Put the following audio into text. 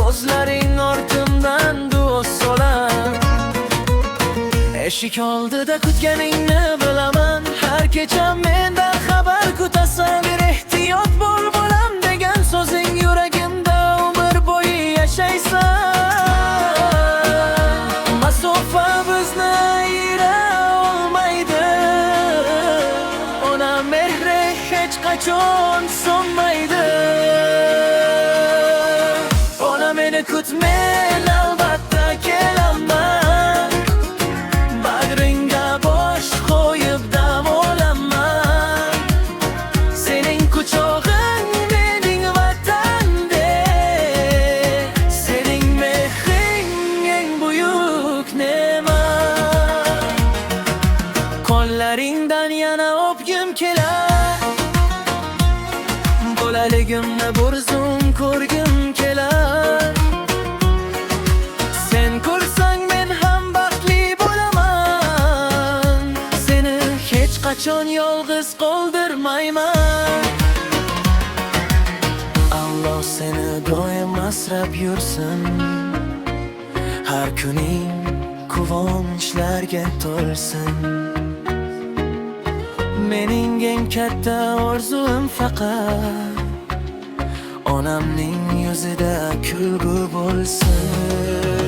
ko'zlaring ortimdan duo solar. Eshik oldida kutganingni bilaman, har kecha mendan xabar kutasan. Bir ehtiyot bo'l bolam degan so'zing yuragimda umr bo'yi yashaysan. Masofa bizni ayira olmaydi, ona mehri hech qachon so'nmaydi. Ona meni kut, men albatta kelaman, bag'ringga bosh qo'yib dam olaman. Sening quchog'ing mening vatandek, sening mehring eng buyuk ne'mat. Qo'llaringdan yana o'pgim kelar, bolaligimni bir zum ko'rgim kelar. Sen ko'rsang men ham baxtli bo'laman, seni hech qachon yolg'iz qoldirmayman. Alloh seni doim asrab yursin, har kuning quvonchlarga to'lsin. Mening eng katta orzuim faqat onamning yuzida kulgu bo'lsin.